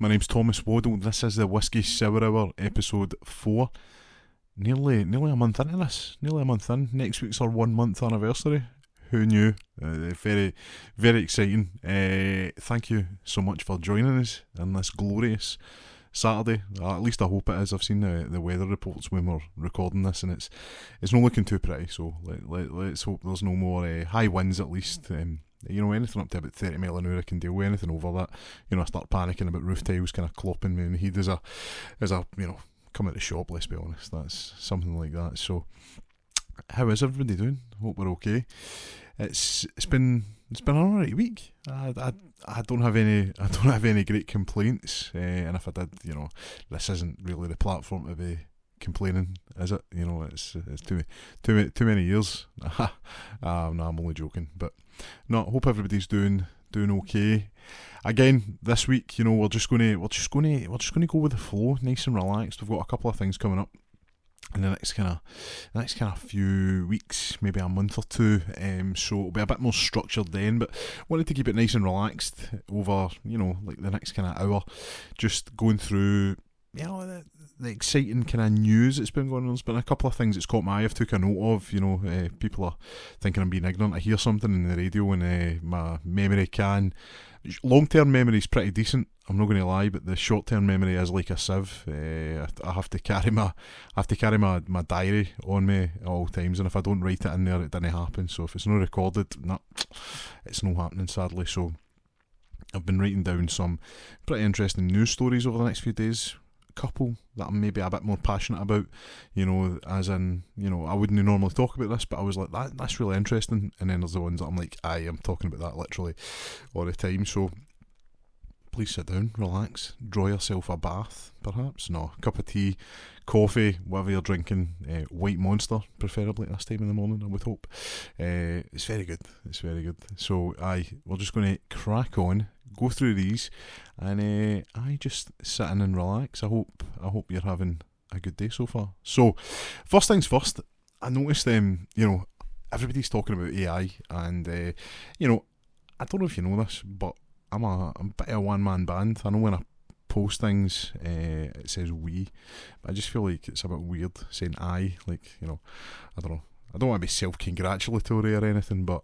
My name's Thomas Waddle. This is the Whisky Sour Hour, episode 4. Nearly a month into this. Nearly a month in. Next week's our 1 month anniversary. Who knew? Very, very exciting. Thank you so much for joining us on this glorious Saturday. At least I hope it is. I've seen the weather reports when we're recording this, and it's not looking too pretty. So let's hope there's no more high winds at least. Anything up to about 30 mile an hour I can deal with. Anything over that, I start panicking about roof tiles kind of clopping me in the head as a come out the shop, let's be honest. That's something like that. So how is everybody doing? Hope we're okay. It's been an alright week. I don't have any great complaints, and if I did, this isn't really the platform to be complaining, is it? It's too many years. No, I'm only joking, but no, hope everybody's doing okay. Again, this week, we're just gonna go with the flow, nice and relaxed. We've got a couple of things coming up in the next kind of few weeks, maybe a month or two. So it'll be a bit more structured then, but wanted to keep it nice and relaxed over, like the next kind of hour, just going through, the exciting kind of news that's been going on. There's been a couple of things that's caught my eye. I've took a note of. People are thinking I'm being ignorant. I hear something in the radio and my memory long-term memory is pretty decent, I'm not going to lie, but the short-term memory is like a sieve. I have to carry my diary on me at all times, and if I don't write it in there, it doesn't happen. So if it's not recorded, it's not happening, sadly. So I've been writing down some pretty interesting news stories over the next few days. Couple that I'm maybe a bit more passionate about, as in, I wouldn't normally talk about this, but I was like, that's really interesting. And then there's the ones that I'm like, I'm talking about that literally all the time. So please sit down, relax, draw yourself a bath, perhaps. No, cup of tea, coffee, whatever you're drinking. White Monster, preferably at this time in the morning, I would hope. It's very good. So we're just going to crack on, go through these, and just sit in and relax. I hope you're having a good day so far. So first things first, I noticed everybody's talking about AI, and I don't know if you know this, but I'm a bit of a one-man band. I know when I post things, it says we, but I just feel like it's a bit weird saying I, I don't know. I don't want to be self-congratulatory or anything, but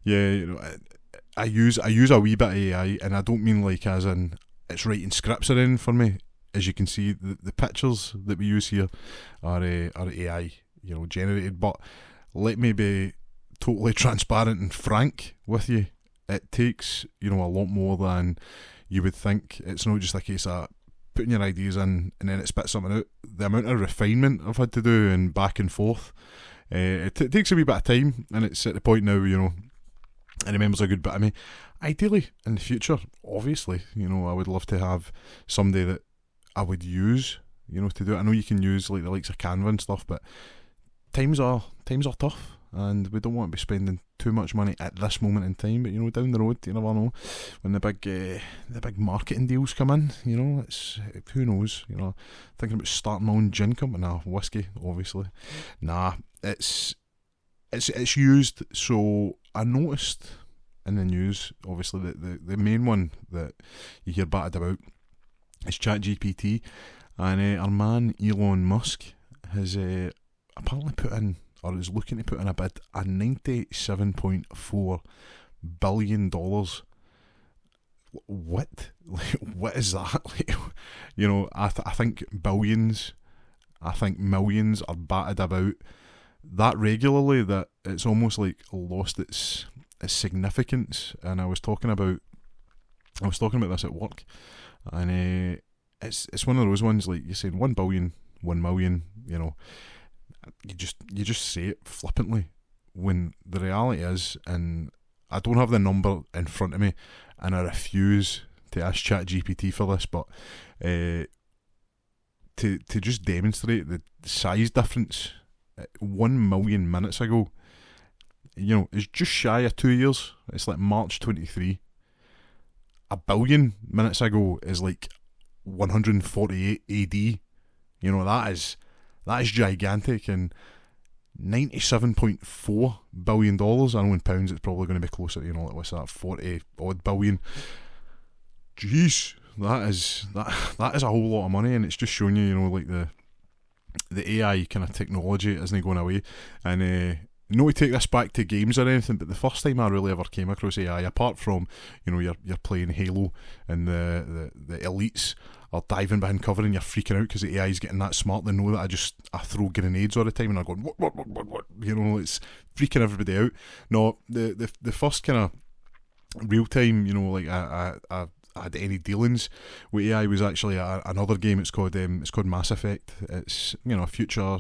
yeah, I use a wee bit of AI, and I don't mean like as in it's writing scripts or anything for me. As you can see, the pictures that we use here are AI, generated. But let me be totally transparent and frank with you. It takes, a lot more than you would think. It's not just a case of putting your ideas in and then it spits something out. The amount of refinement I've had to do and back and forth, it takes a wee bit of time, and it's at the point now, it remembers a good bit of me. Ideally, in the future, obviously, I would love to have somebody that I would use, to do it. I know you can use like the likes of Canva and stuff, but times are tough. And we don't want to be spending too much money at this moment in time. But down the road, you never know when the big marketing deals come in. It's who knows. Thinking about starting my own gin company. Nah, whiskey, obviously. Nah, it's used. So I noticed in the news, obviously, the main one that you hear batted about is ChatGPT, and our man Elon Musk has apparently put in, or is looking to put in a bid, a $97.4 billion. What? What is that? I think billions, I think millions are batted about that regularly that it's almost like lost its significance. And I was talking about this at work, and it's one of those ones like you're saying 1 billion, 1 million, you just say it flippantly when the reality is, and I don't have the number in front of me, and I refuse to ask ChatGPT for this, but to just demonstrate the size difference, 1 million minutes ago, it's just shy of 2 years. It's like March 23. A billion minutes ago is like 148 AD. That is gigantic, and $97.4 billion. I know in pounds it's probably going to be closer to, what's that, 40 odd billion. Jeez, that is a whole lot of money, and it's just showing you, like the AI kind of technology isn't going away. And not to take this back to games or anything, but the first time I really ever came across AI, apart from you're playing Halo and the elites are diving behind cover and you're freaking out because the AI is getting that smart. They know that I throw grenades all the time and I'm going what, it's freaking everybody out. No, the first kind of real time, like I had any dealings with AI was actually another game. It's called Mass Effect. It's a future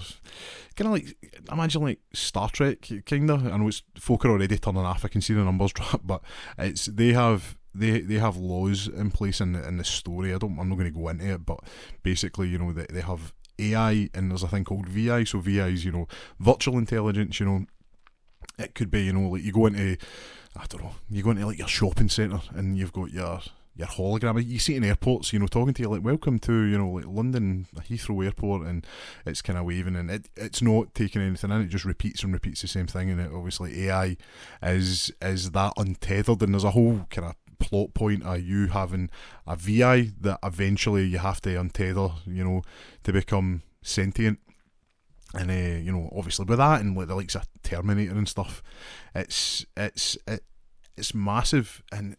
kind of like, imagine like Star Trek kind of. I know it's folk are already turning off. I can see the numbers drop, but they have laws in place in the story. I'm not going to go into it, but basically they have AI and there's a thing called VI. So VI is virtual intelligence. It could be like you go into, I don't know, you go into like your shopping centre and you've got your hologram. You see it in airports, talking to you like, welcome to, like London Heathrow Airport, and it's kind of waving, and it's not taking anything in, it just repeats the same thing, and obviously AI is that untethered, and there's a whole kind of plot point of you having a VI that eventually you have to untether, to become sentient. And obviously with that and like the likes of Terminator and stuff, it's massive, and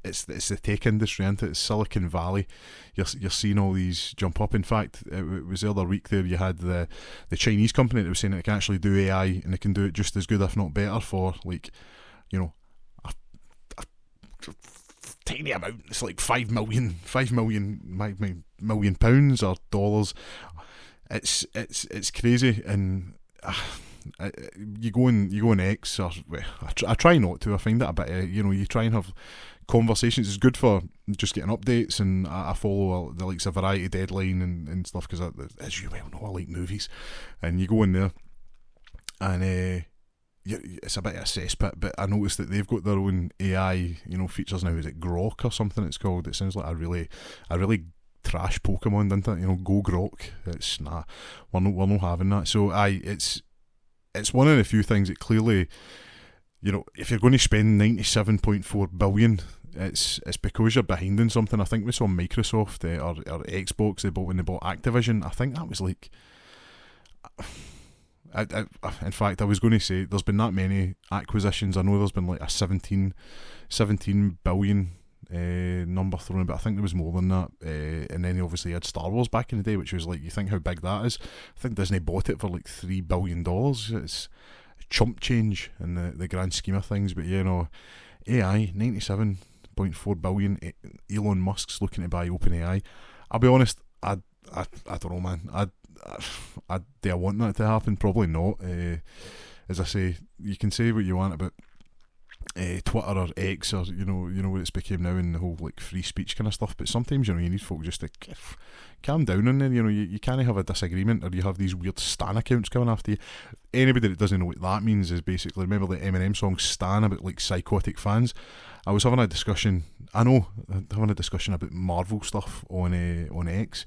it's the tech industry, isn't it? It's Silicon Valley. You're seeing all these jump up. In fact, it was the other week there you had the Chinese company that was saying it can actually do AI and it can do it just as good, if not better, for like a tiny amount. It's like 5 million pounds or dollars. It's crazy, and you go on X, or I try not to. I find it a bit you try and have conversations. It's good for just getting updates, and I follow the likes of Variety, Deadline and stuff, because as you well know, I like movies, and you go in there and it's a bit of a cesspit, but I noticed that they've got their own AI features now. Is it Grok or something it's called? It sounds like a really trash Pokemon, doesn't it? Go Grok. It's we're not having that. So it's one of the few things that clearly, if you're going to spend 97.4 billion, it's because you're behind in something. I think we saw Microsoft or Xbox when they bought Activision. I think that was like, in fact, I was going to say there's been that many acquisitions. I know there's been like a 17 billion number thrown, but I think there was more than that, and then he obviously had Star Wars back in the day, which was like, you think how big that is. I think Disney bought it for like $3 billion. It's chump change in the grand scheme of things. But AI 97.4 billion. Elon Musk's looking to buy OpenAI. I'll be honest, I don't know, man. Do I want that to happen? Probably not. As I say, you can say what you want about Twitter or X, or what it's became now, and the whole like free speech kind of stuff, but sometimes you need folk just to calm down on there. You can't have a disagreement, or you have these weird stan accounts coming after you. Anybody that doesn't know what that means is basically, remember the Eminem song Stan about like psychotic fans? I was having a discussion about Marvel stuff on X,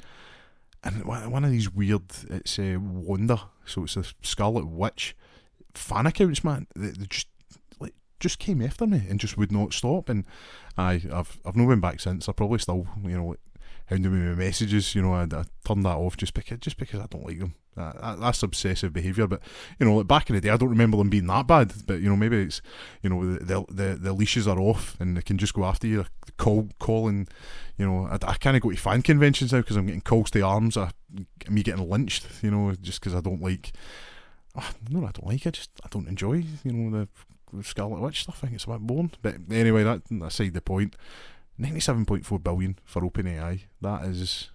and one of these weird, it's Wanda, so it's a Scarlet Witch fan accounts, man. They just came after me and just would not stop, and I've not been back since. I probably still hounding me with messages. I turned that off just because I don't like them. That's obsessive behaviour. But like back in the day, I don't remember them being that bad. But maybe it's the leashes are off and they can just go after you, calling. I can't go to fan conventions now because I'm getting calls to arms. Me getting lynched. Just because I don't like. No, I don't like it. I don't enjoy. The Scarlet Witch stuff. I think it's a bit boring. But anyway, that aside the point. 97.4 billion for OpenAI. That is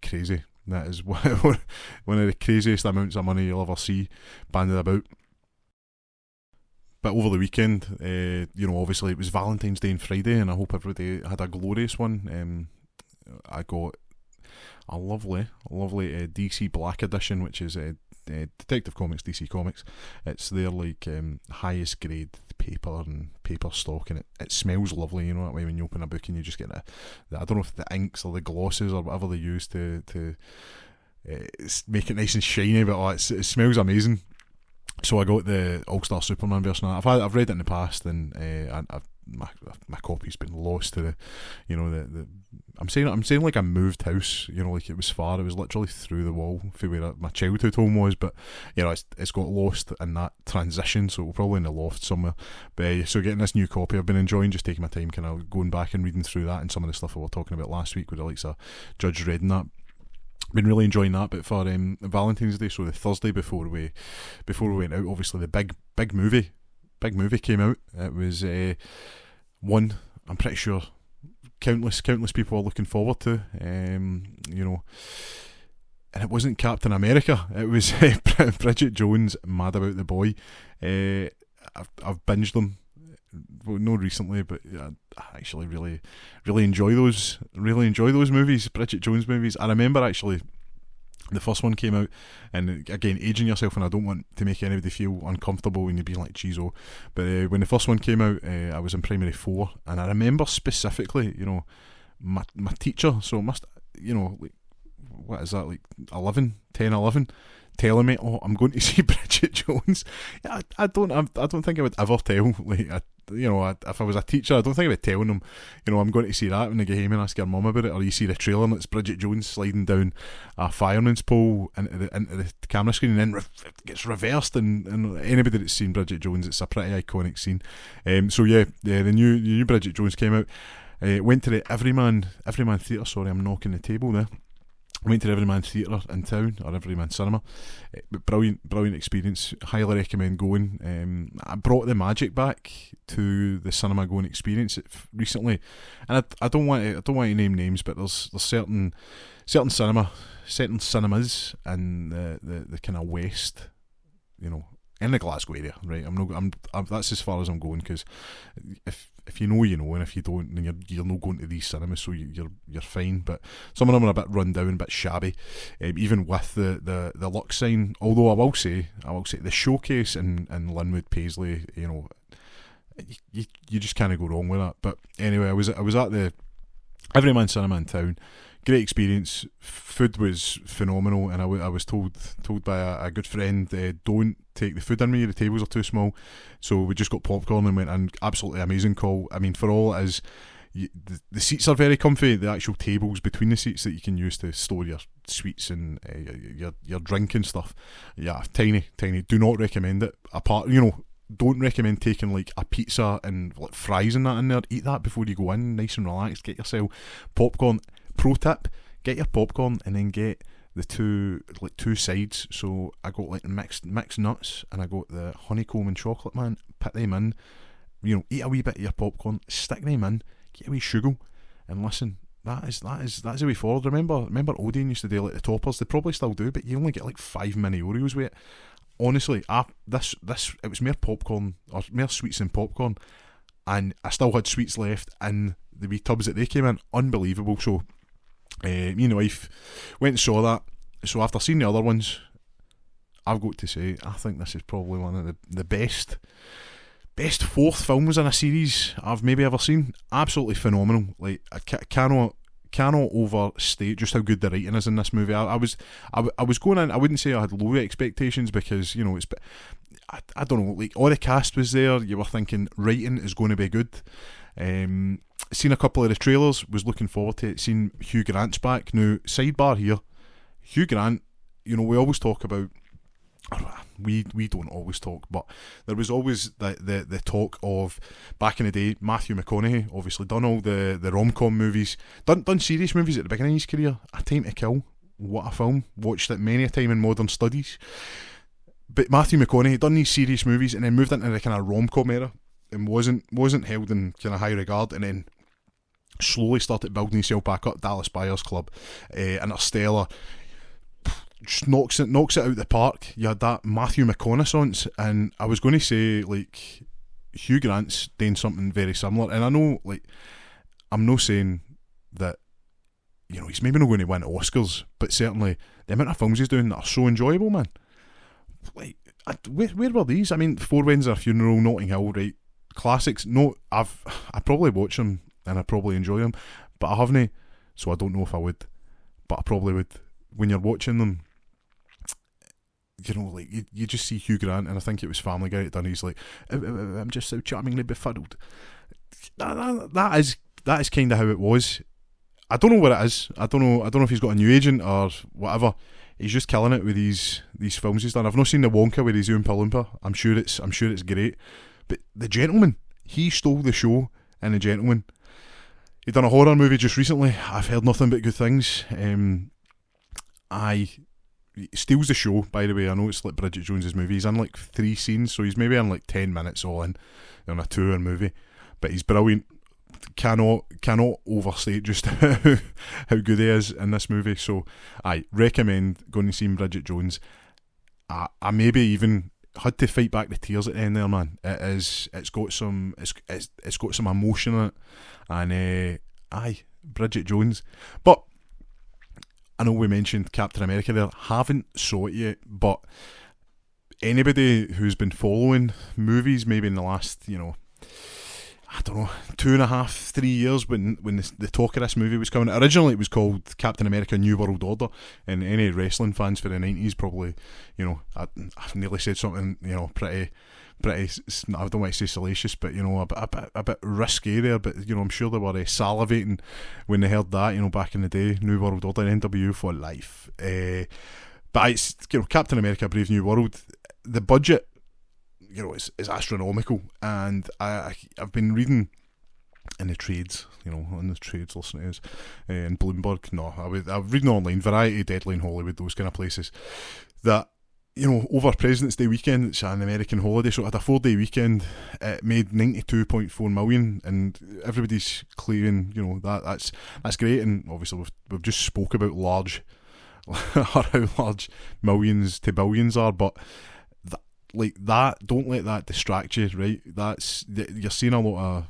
crazy. That is one of the craziest amounts of money you'll ever see banded about. But over the weekend, obviously it was Valentine's Day and Friday, and I hope everybody had a glorious one. I got a lovely DC Black Edition, which is Detective Comics, DC Comics. It's their like highest grade paper and paper stock, and it smells lovely. That way when you open a book and you just get the I don't know if the inks or the glosses or whatever they use to make it nice and shiny, but it smells amazing. So I got the All-Star Superman version. I've read it in the past, and my copy's been lost to the, the I'm saying like I moved house, like it was far. It was literally through the wall for where my childhood home was, but it's got lost in that transition, so we're probably in the loft somewhere. But so getting this new copy, I've been enjoying just taking my time, kind of going back and reading through that and some of the stuff we were talking about last week with the likes of Judge Dredd and that. Been really enjoying that. But for Valentine's Day, so the Thursday before we went out, obviously the big movie came out. It was one I'm pretty sure countless people are looking forward to. And it wasn't Captain America. It was Bridget Jones' Mad About the Boy. I've binged them. Well, not recently, but I actually really enjoy those movies, Bridget Jones movies. I remember actually the first one came out, and again, aging yourself, and I don't want to make anybody feel uncomfortable when you're being like, geez, oh, but when the first one came out, I was in primary 4, and I remember specifically, my teacher, so it must, like, what is that, like 11, telling me, oh, I'm going to see Bridget Jones. Yeah, I don't think I would ever tell, like, if I was a teacher, I don't think I would tell them, I'm going to see that when they get home and ask your mum about it, or you see the trailer and it's Bridget Jones sliding down a fireman's pole into the camera screen, and then it gets reversed, and anybody that's seen Bridget Jones, it's a pretty iconic scene. So the new Bridget Jones came out. Went to the Everyman Theatre. Sorry, I'm knocking the table there. Went to the Everyman Theatre in town, or Everyman Cinema. Brilliant experience. Highly recommend going. I brought the magic back to the cinema going experience recently, and I don't want to name names, but there's certain cinemas in the kind of west, in the Glasgow area, right? I'm that's as far as I'm going, because if you know, and if you don't, then you're not going to these cinemas, so you're fine. But some of them are a bit run down, a bit shabby, even with the Lux sign. Although I will say the Showcase in Linwood, Paisley, you just can't go wrong with that. But anyway, I was at the Everyman Cinema in town. Great experience. Food was phenomenal, and I was told by a good friend, don't take the food in with you, the tables are too small. So we just got popcorn and went in. Absolutely amazing call. I mean, for all it is, the seats are very comfy. The actual tables between the seats that you can use to store your sweets and your drink and stuff, yeah, tiny. Do not recommend it. Apart, don't recommend taking like a pizza and like fries and that in there. Eat that before you go in, nice and relaxed. Get yourself popcorn. Pro tip: get your popcorn and then get the two sides. So I got like mixed nuts, and I got the honeycomb and chocolate, man. Put them in. Eat a wee bit of your popcorn, stick them in, get a wee sugar, and listen. That's the way forward. Remember Odeon used to do like the toppers. They probably still do, but you only get like 5 mini Oreos with it. Honestly, this it was more popcorn, or more sweets than popcorn, and I still had sweets left in the wee tubs that they came in. Unbelievable. So me and the wife went and saw that. So after seeing the other ones, I've got to say, I think this is probably one of the best fourth films in a series I've maybe ever seen. Absolutely phenomenal. Like, I cannot overstate just how good the writing is in this movie. I was going in, I wouldn't say I had low expectations, because I don't know, like, all the cast was there. You were thinking writing is going to be good. Seen a couple of the trailers, was looking forward to it. Seen Hugh Grant's back. Now, sidebar here, Hugh Grant, we always talk about, we don't always talk, but there was always the talk of, back in the day, Matthew McConaughey obviously done all the rom-com movies, done serious movies at the beginning of his career. A Time to Kill, what a film. Watched it many a time in modern studies. But Matthew McConaughey done these serious movies and then moved into the kind of rom-com era, and wasn't held in kind of high regard, and then slowly started building himself back up. Dallas Buyers Club, Interstellar, just knocks it out the park. You had that Matthew McConaughey, and I was going to say, like, Hugh Grant's doing something very similar. And I know, like, I'm not saying that he's maybe not going to win Oscars, but certainly the amount of films he's doing that are so enjoyable, man. Like, where were these? I mean, Four Weddings and a Funeral, Notting Hill, right? Classics. No, I probably watch them and I probably enjoy them, but I haven't, so I don't know if I would, but I probably would. When you're watching them, like, you just see Hugh Grant, and I think it was Family Guy that done, he's like, I'm just so charmingly befuddled. that is kind of how it was. I don't know what it is. I don't know if he's got a new agent or whatever. He's just killing it with these films he's done. I've not seen the Wonka with his Oompa Loompa. I'm sure it's great. But The Gentleman, he stole the show in The Gentleman. He done a horror movie just recently. I've heard nothing but good things. He steals the show, by the way. I know it's like Bridget Jones's movie. He's in like 3 scenes, so he's maybe in like 10 minutes all in on a 2-hour movie. But he's brilliant. Cannot overstate just how good he is in this movie. So I recommend going to see Bridget Jones. I maybe even had to fight back the tears at the end there, man. It's got some emotion in it, and Bridget Jones. But I know we mentioned Captain America there. Haven't saw it yet, but anybody who's been following movies maybe in the last, I don't know, 2.5, 3 years when the talk of this movie was coming. Originally it was called Captain America New World Order, and any wrestling fans for the 90s probably, I've nearly said something, pretty, I don't want to say salacious, but, a bit risky there, but, I'm sure they were salivating when they heard that, back in the day, New World Order, NWO for life. But it's, Captain America Brave New World, the budget, is astronomical, and I've been reading in the trades, on the trades, listening to us, and Bloomberg. No, I'm reading online, Variety, Deadline, Hollywood, those kind of places. That over President's Day weekend, it's an American holiday, so it had a 4-day weekend. It made 92.4 million, and everybody's claiming, that's great. And obviously we've just spoke about how large millions to billions are, but like that, don't let that distract you, right? You're seeing a lot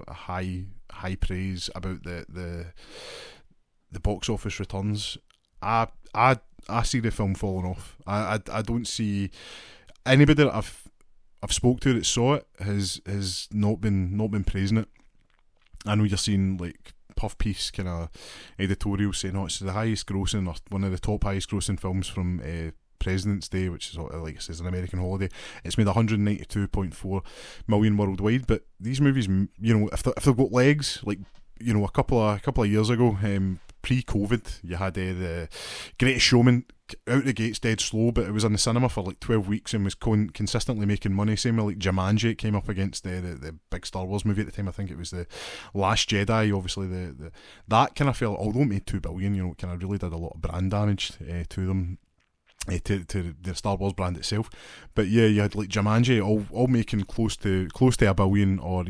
of high praise about the box office returns. I see the film falling off. I don't see anybody that I've spoke to that saw it has not been praising it. I know you're seeing like puff piece kind of editorials saying, it's the highest grossing or one of the top highest grossing films from President's Day, which is, like I says, an American holiday. It's made 192.4 million worldwide. But these movies, if they've got legs, like a couple of years ago, pre-COVID, you had the Greatest Showman out the gates dead slow, but it was in the cinema for like 12 weeks and was consistently making money. Same with like Jumanji, it came up against the big Star Wars movie at the time. I think it was the Last Jedi. Obviously, that kind of felt, although it made $2 billion, it kind of really did a lot of brand damage to them. To the Star Wars brand itself. But yeah, you had like Jumanji all making close to $1 billion, or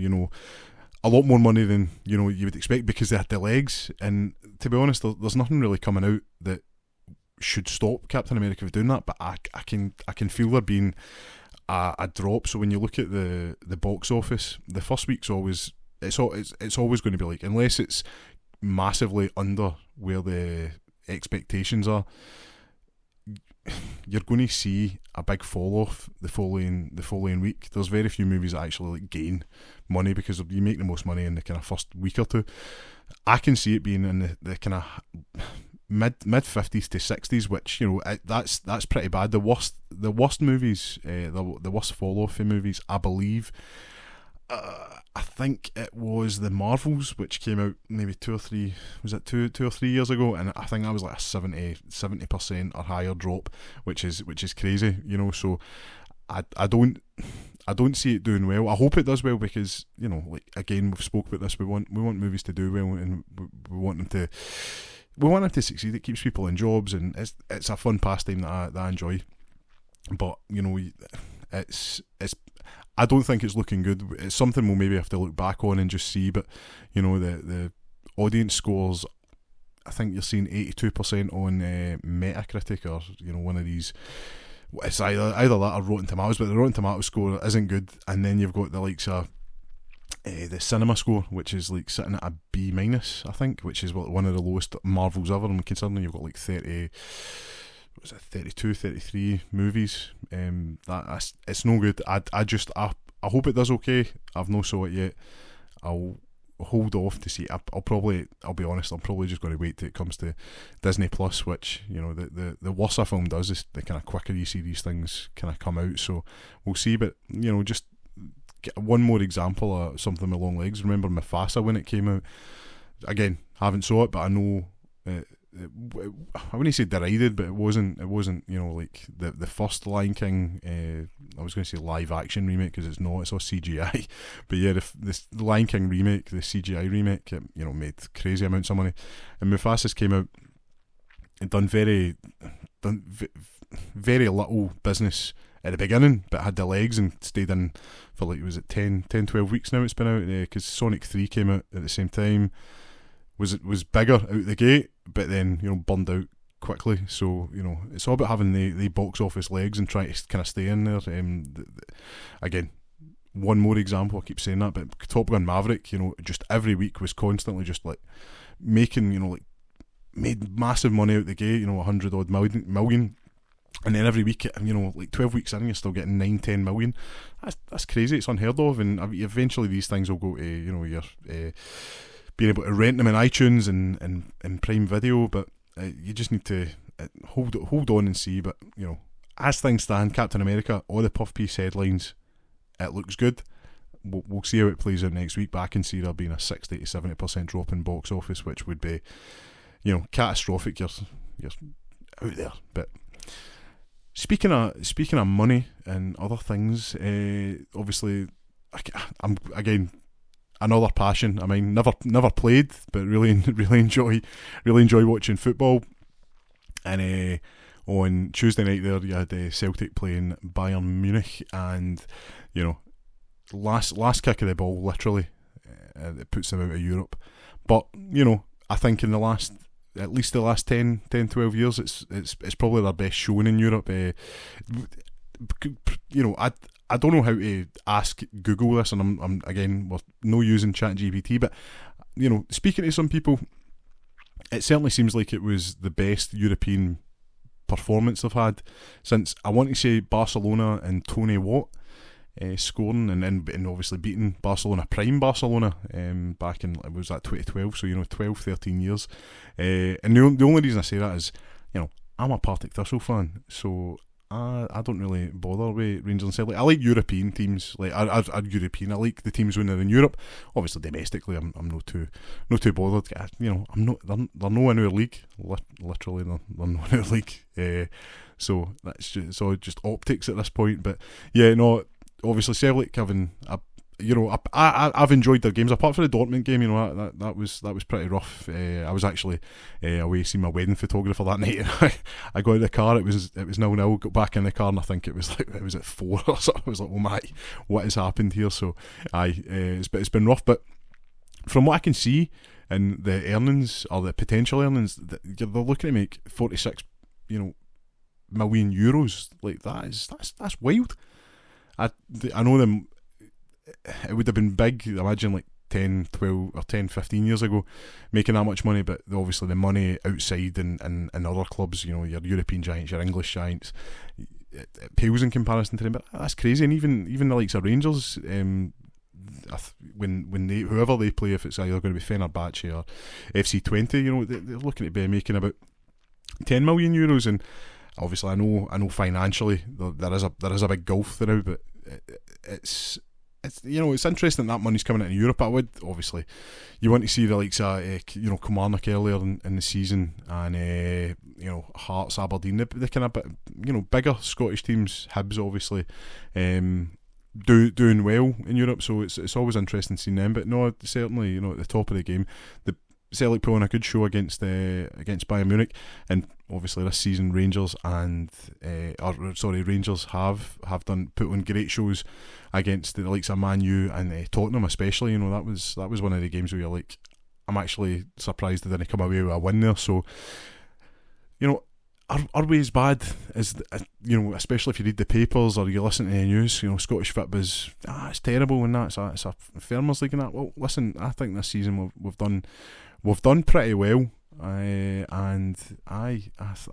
a lot more money than you would expect, because they had the legs. And to be honest, there's nothing really coming out that should stop Captain America from doing that, but I can feel there being a drop. So when you look at the box office, the first week's always it's always going to be like, unless it's massively under where the expectations are, you're going to see a big fall off the following week. There's very few movies that actually like gain money, because you make the most money in the kind of first week or two. I can see it being in the kind of mid 50s to 60s, which that's pretty bad. The worst movies, the worst fall off in movies, I believe. I think it was the Marvels, which came out maybe 2 or 3 years ago, and I think that was like a 70% or higher drop, which is crazy, So I don't see it doing well. I hope it does well, because like again, we've spoke about this. We want movies to do well, and we want them to succeed. It keeps people in jobs, and it's a fun pastime that I enjoy. But it's I don't think it's looking good. It's something we'll maybe have to look back on and just see. But the audience scores, I think you're seeing 82% on Metacritic, or one of these. It's either that or Rotten Tomatoes, but the Rotten Tomatoes score isn't good. And then you've got the likes of the cinema score, which is like sitting at a B-, I think, which is one of the lowest Marvels ever. And considering you've got like 32, 33 movies, it's no good. I hope it does okay. I've not saw it yet. I'll hold off to see. I'll be honest, I'm probably just going to wait till it comes to Disney Plus, which the worse a film does, is the kind of quicker you see these things kind of come out. So we'll see. But just one more example of something with long legs. Remember Mufasa when it came out? Again, haven't saw it, but I know. I wouldn't say derided, but it wasn't like the first Lion King. I was going to say live action remake because it's not. It's all CGI. But yeah, the Lion King remake, the CGI remake, it, made crazy amounts of money. And Mufasa's came out and done very little business at the beginning, but had the legs and stayed in for like, was it 10, 12 weeks now it's been out, because Sonic 3 came out at the same time. Was bigger out the gate, but then burned out quickly. So it's all about having the box office legs and trying to kind of stay in there. Again, one more example. I keep saying that, but Top Gun Maverick, just every week was constantly just like making, like made massive money out the gate. 100 odd million. And then every week, like 12 weeks in, you're still getting 9-10 million. That's crazy. It's unheard of. And eventually these things will go to your being able to rent them in iTunes and Prime Video, but you just need to hold on and see. But as things stand, Captain America, all the puff piece headlines, it looks good. We'll see how it plays out next week, but I can see there being a 60 to 70% drop in box office, which would be catastrophic. You're out there. But speaking of money and other things, obviously I'm again. Another passion. I mean, never played, but really enjoy watching football. And on Tuesday night there, you had Celtic playing Bayern Munich, and last kick of the ball, literally, it puts them out of Europe. But I think in at least the last 10, 12 years, it's probably their best showing in Europe. I don't know how to ask Google this, and I'm again, we're no using ChatGPT, but speaking to some people, it certainly seems like it was the best European performance they've had since, I want to say, Barcelona and Tony Watt scoring and obviously beating Barcelona, prime Barcelona, back in, it was that 2012, so 12, 13 years. And the only reason I say that is, I'm a Partick Thistle fan, so I don't really bother with Rangers and Celtic. I like European teams. Like I'm European. I like the teams when they're in Europe. Obviously, domestically, I'm not too bothered. I'm not. They're no in our league. Literally, they're no in our league. So that's just optics at this point. But yeah, no. Obviously, Celtic having I've enjoyed their games apart from the Dortmund game. That was pretty rough. I was actually away seeing my wedding photographer that night. I got in the car. It was 0-0. Got back in the car and I think it was at 4 or something. I was like, oh my, what has happened here? So it's been rough. But from what I can see in the earnings or the potential earnings, they're looking to make 46 million euros. Like that's wild. I know them. It would have been big, imagine, like 10, 12 or 10, 15 years ago, making that much money, but obviously the money outside and other clubs, your European giants, your English giants, it pales in comparison to them. But that's crazy. And even the likes of Rangers, when they, whoever they play, if it's either going to be Fenerbahce or FC20, they're looking at be making about 10 million euros. And obviously I know financially there is a big gulf there now, but it's interesting that money's coming into Europe. I would, obviously, you want to see the likes of Kilmarnock earlier in the season, and Hearts, Aberdeen, the kind of bigger Scottish teams, Hibs obviously, doing well in Europe. So it's always interesting seeing them. But no, certainly at the top of the game, the Celtic put on a good show against Bayern Munich, and obviously this season Rangers Rangers have put on great shows against the likes of Man U and Tottenham especially. That was one of the games where you're like, I'm actually surprised they didn't come away with a win there. So are we as bad as especially if you read the papers or you listen to the news? Scottish football's it's terrible and that it's a Farmers League and that. Well, listen, I think this season we've done pretty well, and I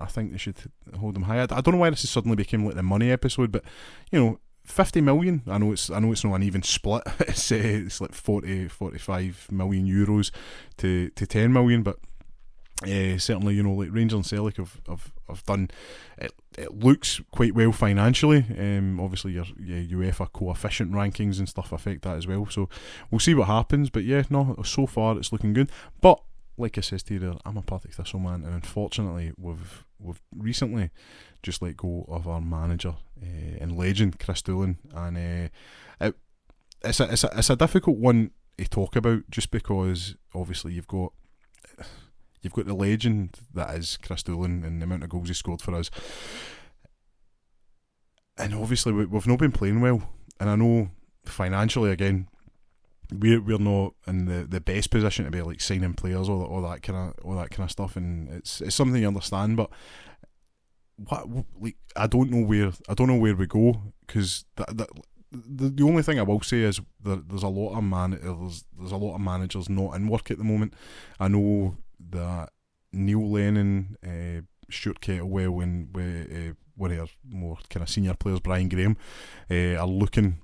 think they should hold them high. I don't know why this has suddenly became like the money episode, but 50 million. I know it's not an even split. It's like 45 million euros to 10 million, but Certainly, like Rangers and Celtic have done. It looks quite well financially. Obviously, your UEFA coefficient rankings and stuff affect that as well. So we'll see what happens. But yeah, no, so far it's looking good. But like I said to you there, I'm a Partick Thistle man, and unfortunately, we've recently just let go of our manager and legend, Chris Doolan, and it's a difficult one to talk about, just because obviously you've got the legend that is Chris Doolan and the amount of goals he scored for us, and obviously we've not been playing well. And I know financially, again, we're not in the best position to be like signing players or all that kind of stuff, and it's something you understand. But I don't know where we go, because the only thing I will say is there's a lot of managers not in work at the moment. I know that Neil Lennon, Stuart Kettlewell, and one of our more kind of senior players, Brian Graham, are looking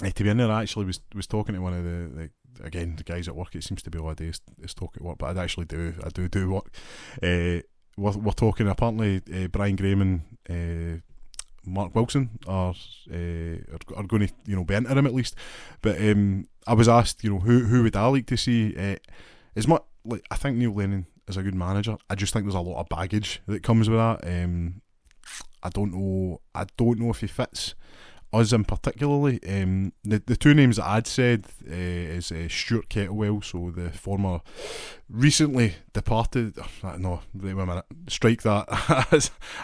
to be in there. I actually was talking to one of the guys at work. It seems to be all day is talking at work, but I do work. We're talking, apparently Brian Graham and Mark Wilson are going to be interim at least. But I was asked, who would I like to see? As much like I think Neil Lennon is a good manager, I just think there's a lot of baggage that comes with that. I don't know if he fits us in particularly. The two names that I'd said is Stuart Kettlewell, so the former recently departed. No, wait a minute, strike that.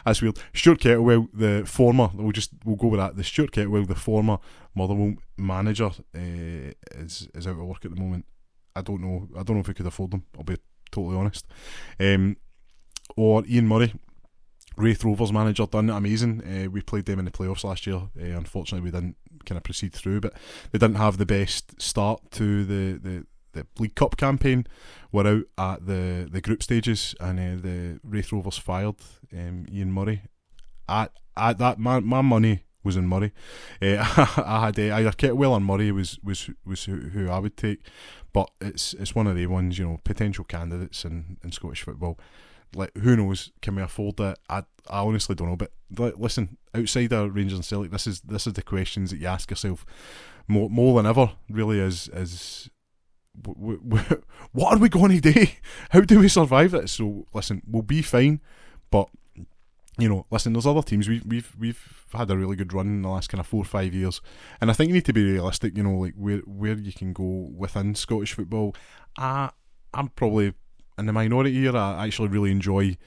That's weird. Stuart Kettlewell, the former. We'll go with that. The Stuart Kettlewell, the former Motherwell manager, is out of work at the moment. I don't know if we could afford them, I'll be totally honest. Or Ian Murray, Wraith Rovers manager, done amazing. We played them in the playoffs last year. Unfortunately, we didn't kind of proceed through, but they didn't have the best start to the League Cup campaign. We're out at the group stages, and the Wraith Rovers fired Ian Murray. At that, my money was in Murray. I had either Kettlewell or Murray was who I would take, but it's one of the ones, potential candidates in Scottish football. Like, who knows? Can we afford it? I honestly don't know. But listen, outside of Rangers and Celtic, this is the questions that you ask yourself more than ever. Really, is what are we going to do? How do we survive it? So listen, we'll be fine. But listen, there's other teams. We've had a really good run in the last kind of 4 or 5 years, and I think you need to be realistic. Like where you can go within Scottish football. I'm probably in the minority here. I actually really enjoy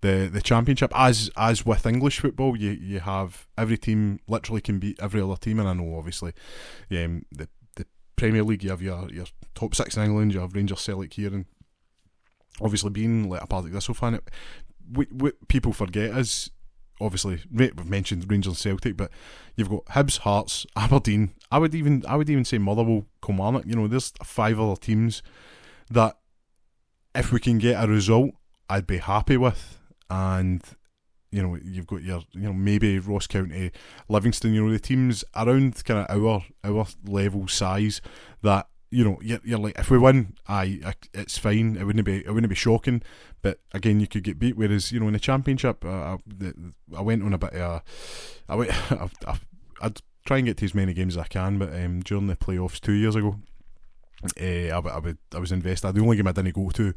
the Championship. As with English football, you have every team literally can beat every other team, and I know obviously the Premier League, you have your top 6 in England, you have Rangers, Celtic here, and obviously being like a Partick Thistle fan, what people forget is, obviously we've mentioned Rangers and Celtic, but you've got Hibs, Hearts, Aberdeen. I would even say Motherwell, Kilmarnock. There's 5 other teams that, if we can get a result, I'd be happy with. And you've got your maybe Ross County, Livingston. The teams around kind of our level size that you're like, if we win, it's fine. It wouldn't be shocking. But again, you could get beat. Whereas in the Championship, I went on a bit of I'd try and get to as many games as I can. But during the playoffs 2 years ago, I was invested. The only game I didn't go to,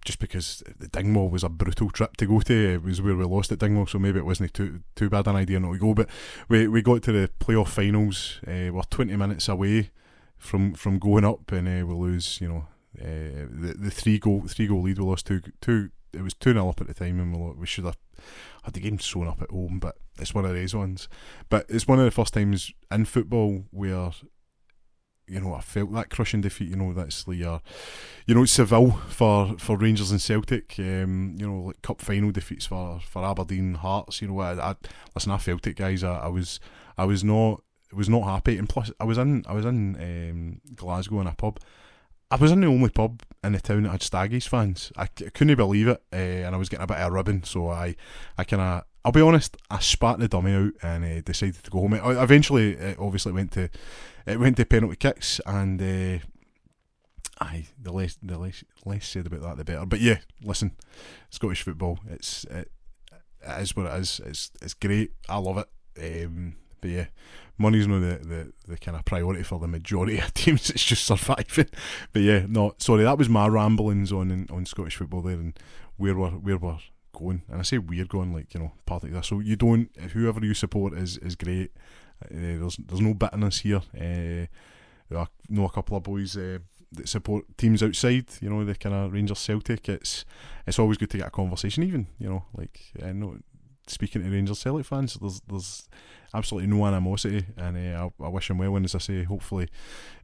just because the Dingwall was a brutal trip to go to. It was where we lost at Dingwall, so maybe it wasn't too bad an idea not to go. But we got to the playoff finals. We're 20 minutes away from going up, and we lose. The three goal lead. We lost two. It was 2-0 up at the time, and we should have had the game sewn up at home. But it's one of these ones. But it's one of the first times in football where I felt that crushing defeat. That's like Seville for Rangers and Celtic. Like cup final defeats for Aberdeen, Hearts. Listen, I felt it, guys. I was not happy, and plus I was in Glasgow in a pub. I was in the only pub in the town that had Staggies fans. I couldn't believe it, and I was getting a bit of a ribbon. So I kind of, I'll be honest, I spat the dummy out and decided to go home. Eventually, it obviously went to penalty kicks, and aye, the less said about that, the better. But yeah, listen, Scottish football, it is what it is. It's great. I love it. But yeah, money's not the kind of priority for the majority of teams. It's just surviving. But yeah, no, sorry, that was my ramblings on Scottish football there and where we're going. And I say we're going, like, you know, part of that. So you don't, whoever you support is great. There's no bitterness here. I know a couple of boys that support teams outside, you know, the kind of Rangers Celtic. It's always good to get a conversation, even, you know, like, I know, speaking to Rangers Celtic fans, there's absolutely no animosity, and I wish them well. And as I say, hopefully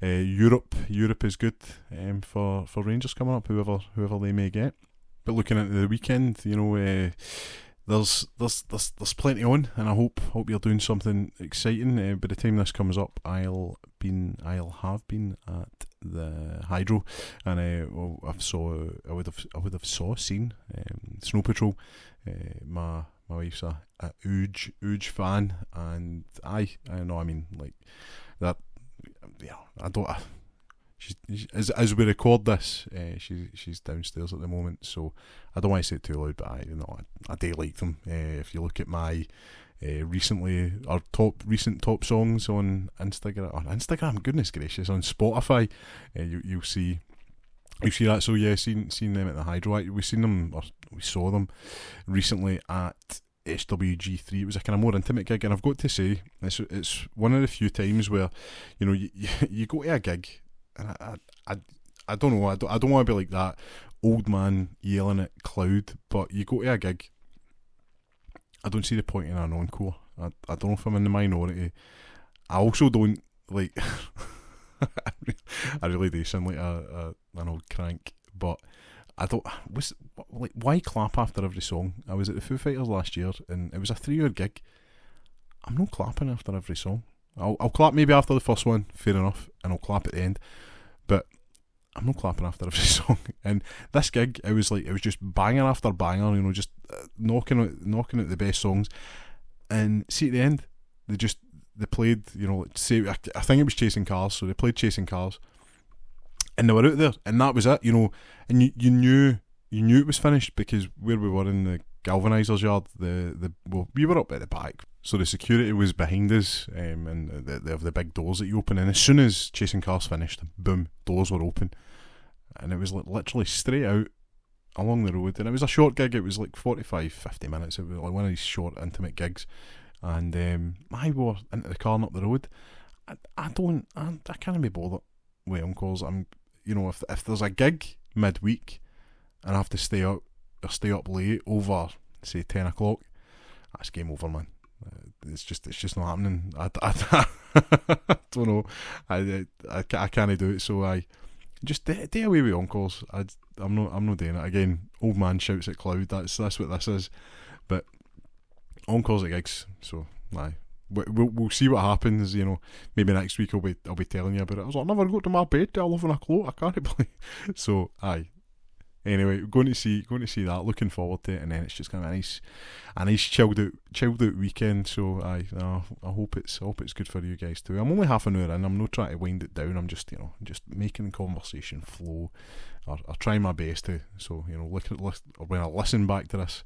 Europe is good for Rangers coming up, whoever they may get. But looking at the weekend, you know, there's plenty on, and I hope you're doing something exciting. By the time this comes up, I'll have been at the Hydro, and I would have seen Snow Patrol. My wife's a huge fan, and I know, I mean, like that. Yeah, I don't. As we record this, she's downstairs at the moment, so I don't want to say it too loud, but I do like them. If you look at my recently, our recent top songs on Instagram, goodness gracious, on Spotify, you'll see that. So yeah, seen them at the Hydro. We saw them recently at SWG3. It was a kind of more intimate gig, and I've got to say, it's one of the few times where, you know, you go to a gig, and I don't know, I don't want to be like that old man yelling at cloud, but you go to a gig, I don't see the point in an encore. I don't know if I'm in the minority. I also don't, like, I really do sound like an old crank, but I don't, why clap after every song? I was at the Foo Fighters last year, and it was a 3-hour gig. I'm not clapping after every song. I'll clap maybe after the first one, fair enough, and I'll clap at the end, but I'm not clapping after every song. And this gig, it was just banger after banger, you know, just knocking out the best songs. And see, at the end, they played, you know, say, I think it was Chasing Cars, so they played Chasing Cars, and they were out there, and that was it, you know. And you knew it was finished, because where we were in the galvanisers yard, we were up at the back, so the security was behind us, and they have the big doors that you open, and as soon as Chasing Cars finished, boom, doors were open, and it was literally straight out along the road. And it was a short gig, it was like 45-50 minutes. It was like one of these short intimate gigs, and I were into the car and up the road. I can't be bothered with encores. You know, if there's a gig midweek and I have to stay up late over, say, 10 o'clock, that's game over, man. It's just not happening. I don't know. I can't do it. So I just stay away with encores. I'm not doing it again. Old man shouts at cloud. That's what this is. But encores at gigs. So aye. We'll see what happens, you know. Maybe next week I'll be telling you about it. I was like, I never go to my bed till 11 o'clock. I can't play. So aye. Anyway, going to see that. Looking forward to it, and then it's just kind of a nice chilled out weekend. So I hope it's good for you guys too. I'm only half an hour in. I'm not trying to wind it down. I'm just making the conversation flow, or trying my best to. So, you know, when I listen back to this,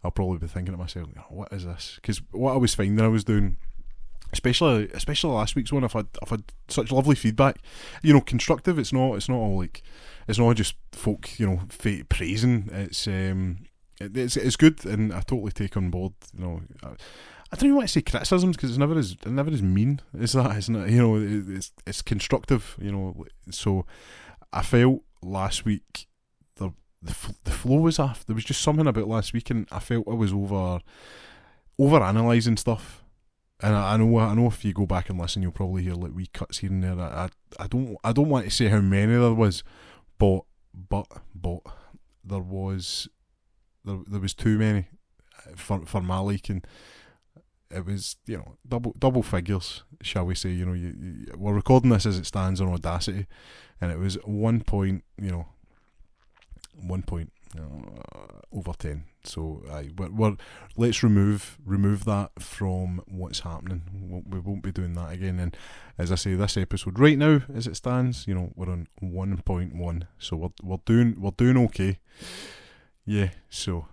I'll probably be thinking to myself, what is this? Because what I was finding I was doing, especially last week's one, I've had such lovely feedback, you know, constructive. It's not all like, it's not just folk, you know, praising. It's good, and I totally take on board. You know, I don't even want to say criticisms, because it's never as mean as that, isn't it? You know, it's constructive. You know, so I felt last week the flow was off. There was just something about last week, and I felt I was over analysing stuff. And I know if you go back and listen, you'll probably hear like wee cuts here and there. I don't want to say how many there was, but there was too many for my liking. It was, you know, double figures, shall we say. You know, we're recording this as it stands on Audacity, and it was 1.0 over 10. So we're let's remove that from what's happening. We won't be doing that again. And as I say, this episode right now, as it stands, we're on 1.1. So we're doing okay. Yeah. So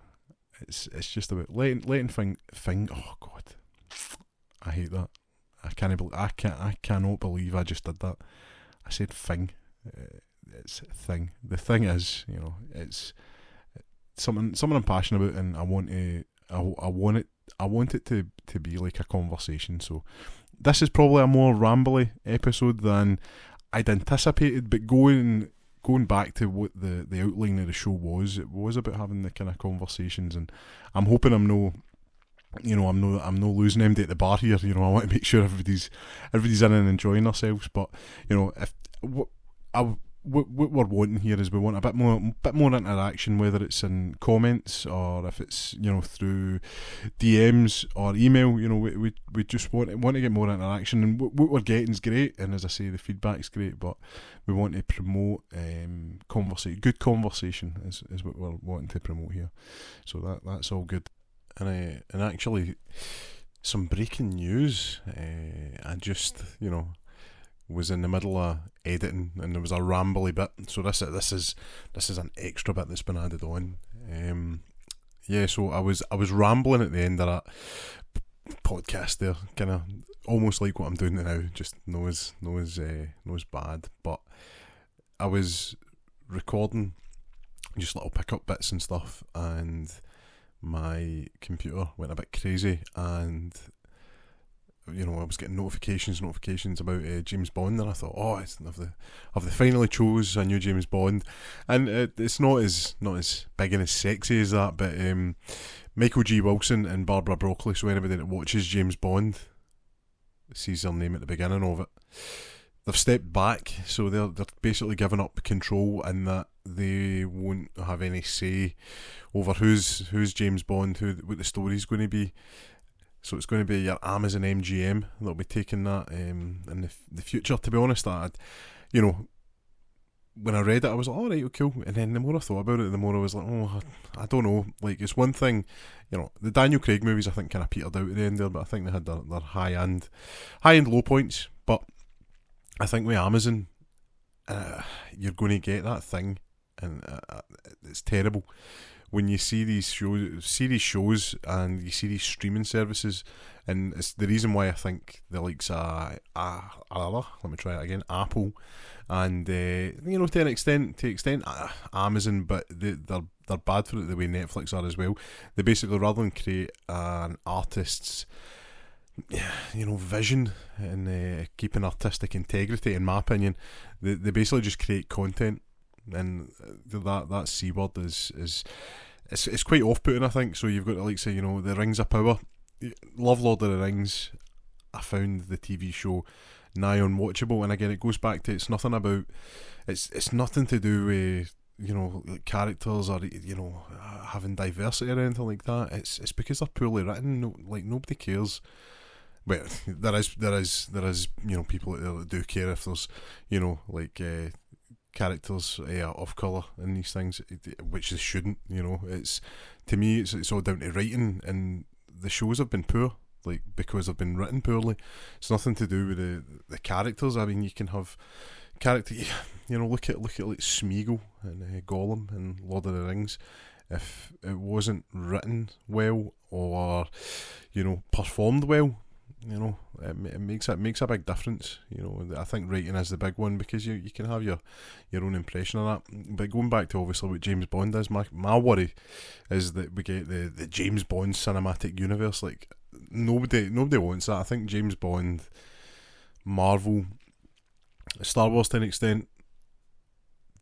it's just about letting thing. Oh God, I hate that. I cannot believe I just did that. I said thing. It's thing. The thing is, it's something I'm passionate about, and I want it to be like a conversation. So this is probably a more rambly episode than I'd anticipated, but going back to what the outline of the show was, it was about having the kind of conversations, and I'm hoping I'm no losing empty at the bar here. I want to make sure everybody's in and enjoying themselves. But if what we're wanting here is we want a bit more interaction, whether it's in comments or if it's through DMs or email. We just want to get more interaction, and what we're getting is great. And as I say, the feedback's great, but we want to promote good conversation is what we're wanting to promote here. So that's all good. And actually, some breaking news. I just was in the middle of editing, and there was a rambly bit. So this is an extra bit that's been added on. So I was rambling at the end of that podcast there, kind of almost like what I'm doing now, just no as bad. But I was recording just little pickup bits and stuff, and my computer went a bit crazy, and I was getting notifications about James Bond, and I thought, have they finally chose a new James Bond? And it's not as big and as sexy as that, but Michael G. Wilson and Barbara Broccoli, so anybody that watches James Bond sees their name at the beginning of it. They've stepped back, so they're basically giving up control, and that they won't have any say over who's James Bond, what the story's going to be. So it's going to be your Amazon MGM that'll be taking that in the future. To be honest, when I read it, I was like, all right, cool. And then the more I thought about it, the more I was like, I don't know. Like, it's one thing, the Daniel Craig movies, I think, kind of petered out at the end there, but I think they had their high-end low points. But I think with Amazon, you're going to get that thing, and it's terrible. When you see these shows and you see these streaming services, and it's the reason why I think the likes let me try it again, Apple, and to an extent Amazon, but they're bad for it the way Netflix are as well. They basically, rather than create an artist's vision and keep an artistic integrity, in my opinion, they basically just create content. And that C word is it's quite off-putting, I think. So you've got to say the Rings of Power. Love Lord of the Rings. I found the TV show nigh unwatchable, and again it goes back to it's nothing to do with characters or having diversity or anything like that. It's because they're poorly written. Nobody cares. Well, there is people out there that do care if there's characters of colour in these things, which they shouldn't. It's, to me, it's all down to writing, and the shows have been poor, because they've been written poorly. It's nothing to do with the characters. I mean, you can have character, look at like Smeagol and Gollum and Lord of the Rings. If it wasn't written well or performed well, it makes a big difference. I think writing is the big one, because you can have your own impression of that. But going back to obviously what James Bond is, my worry is that we get the James Bond cinematic universe. Nobody wants that. I think James Bond, Marvel, Star Wars to an extent,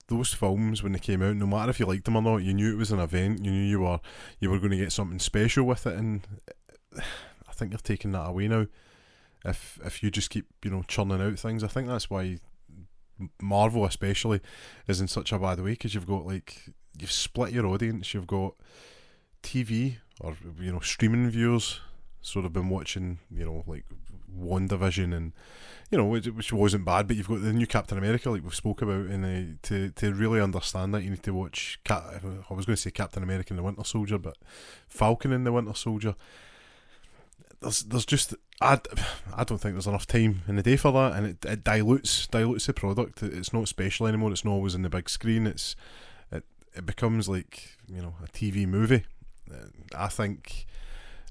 those films when they came out, no matter if you liked them or not, you knew it was an event. You knew you were going to get something special with it, and I think they're taking that away now. If you just keep churning out things, I think that's why Marvel especially is in such a bad way, because you've got you've split your audience. You've got TV or streaming viewers So they've been watching, like WandaVision and, which wasn't bad, but you've got the new Captain America, like we've spoke about, and to really understand that, you need to watch, I was going to say Captain America and the Winter Soldier, but Falcon and the Winter Soldier. There's just, I don't think there's enough time in the day for that, and it dilutes the product. It's not special anymore. It's not always on the big screen. It becomes like, a TV movie. I think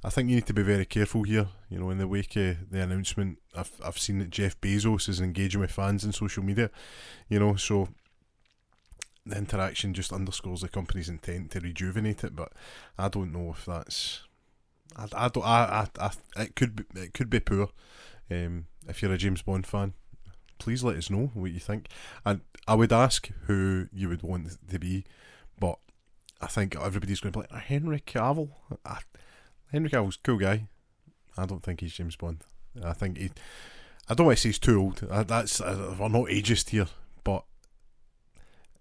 you need to be very careful here. In the wake of the announcement, I've seen that Jeff Bezos is engaging with fans in social media. So the interaction just underscores the company's intent to rejuvenate it. But I don't know if that's. It could be poor. If you're a James Bond fan, please let us know what you think. And I would ask who you would want to be, but I think everybody's going to be like, Henry Cavill. Henry Cavill's a cool guy. I don't think he's James Bond. I think I don't want to say he's too old. We're not ageist here, but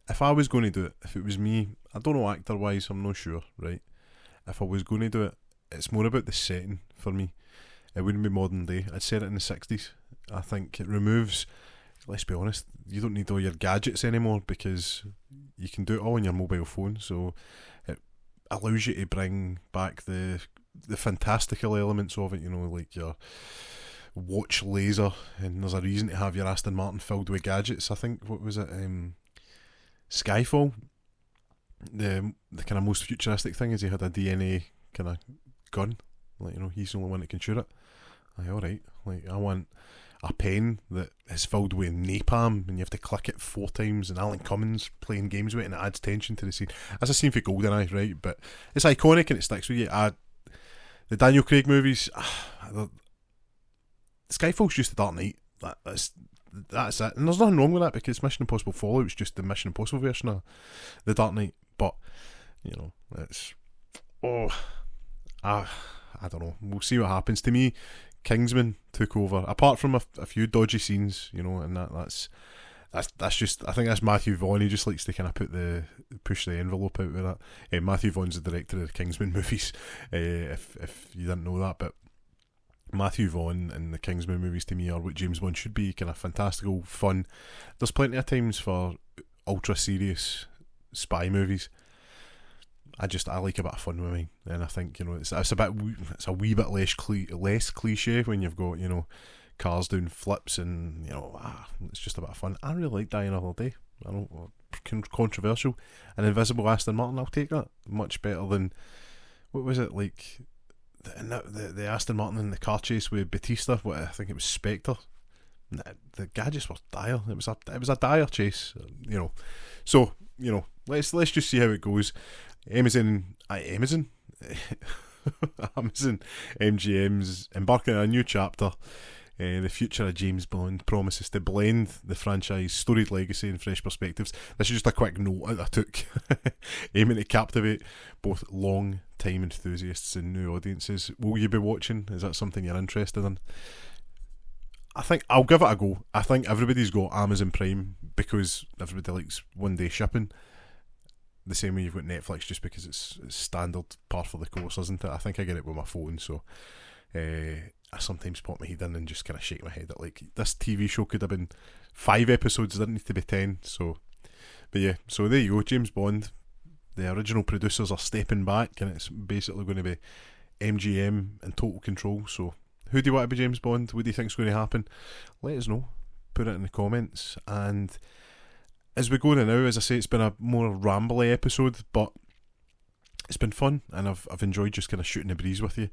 if I was going to do it, if it was me, I don't know actor wise, I'm not sure, right? If I was going to do it, it's more about the setting for me. It wouldn't be modern day. I'd set it in the 60s. I think it removes, let's be honest, you don't need all your gadgets anymore because you can do it all on your mobile phone. So it allows you to bring back the fantastical elements of it, like your watch laser, and there's a reason to have your Aston Martin filled with gadgets. I think, what was it, Skyfall, the kind of most futuristic thing is he had a DNA kind of gun, like, he's the only one that can shoot it. Alright, like, I want a pen that is filled with napalm and you have to click it 4 times, and Alan Cummins playing games with it, and it adds tension to the scene. That's a scene for GoldenEye, right? But it's iconic and it sticks with you. The Daniel Craig movies, Skyfall's just the Dark Knight. That's it, and there's nothing wrong with that because Mission Impossible Fallout's just the Mission Impossible version of the Dark Knight. But it's I don't know. We'll see what happens. To me, Kingsman took over. Apart from a few dodgy scenes, and that's just. I think that's Matthew Vaughn. He just likes to kind of push the envelope out with that. Matthew Vaughn's the director of the Kingsman movies. If you didn't know that, but Matthew Vaughn and the Kingsman movies to me are what James Bond should be. Kind of fantastical, fun. There's plenty of times for ultra serious spy movies. I like a bit of fun with mine, and I think it's a wee bit less cliche when you've got cars doing flips and it's just a bit of fun. I really like Die Another Day. I know, controversial. An invisible Aston Martin, I'll take that much better than, what was it, like the Aston Martin in the car chase with Batista. I think it was Spectre. The gadgets were dire. It was a dire chase, So let's just see how it goes. Amazon, MGM's embarking on a new chapter. The future of James Bond promises to blend the franchise storied legacy and fresh perspectives. This is just a quick note I took, aiming to captivate both long-time enthusiasts and new audiences. Will you be watching? Is that something you're interested in? I think I'll give it a go. I think everybody's got Amazon Prime because everybody likes one-day shipping. The same way you've got Netflix, just because it's standard par for the course, isn't it? I think I get it with my phone, so I sometimes pop my head in and just kind of shake my head at, like, this TV show could have been 5 episodes, it didn't need to be 10. So, but yeah, so there you go. James Bond, the original producers are stepping back, and it's basically going to be MGM and total control. So who do you want to be James Bond? What do you think is going to happen? Let us know. Put it in the comments. And as we go now, as I say, it's been a more rambly episode, but it's been fun, and I've enjoyed just kind of shooting the breeze with you.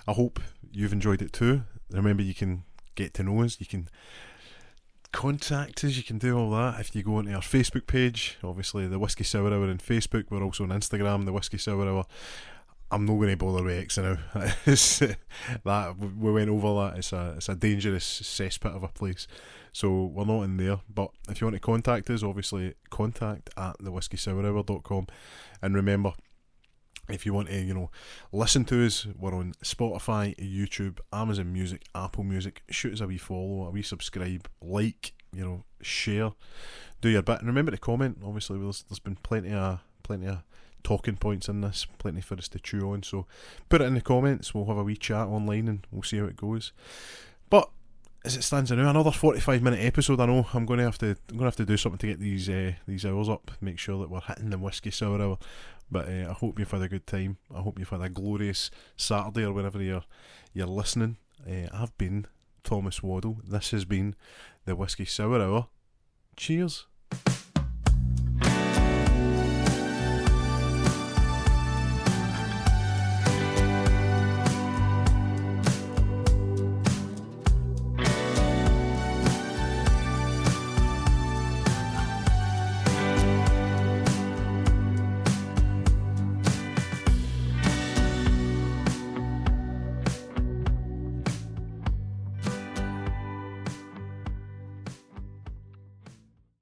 I hope you've enjoyed it too. Remember, you can get to know us, you can contact us, you can do all that if you go onto our Facebook page. Obviously, the Whisky Sour Hour on Facebook. We're also on Instagram, the Whisky Sour Hour. I'm not going to bother with X now. That we went over that. It's a dangerous cesspit of a place, so we're not in there. But if you want to contact us, obviously contact at thewhiskeysourhour.com. And remember, if you want to, listen to us, we're on Spotify, YouTube, Amazon Music, Apple Music. Shoot us a wee follow, a wee subscribe, like, share, do your bit, and remember to comment. Obviously, there's been plenty of talking points in this, plenty for us to chew on. So put it in the comments. We'll have a wee chat online and we'll see how it goes. But as it stands now, another 45-minute episode. I know I'm going to have to do something to get these hours up. Make sure that we're hitting the Whisky Sour Hour. But I hope you've had a good time. I hope you've had a glorious Saturday or whenever you're listening. I've been Thomas Waddle. This has been the Whisky Sour Hour. Cheers.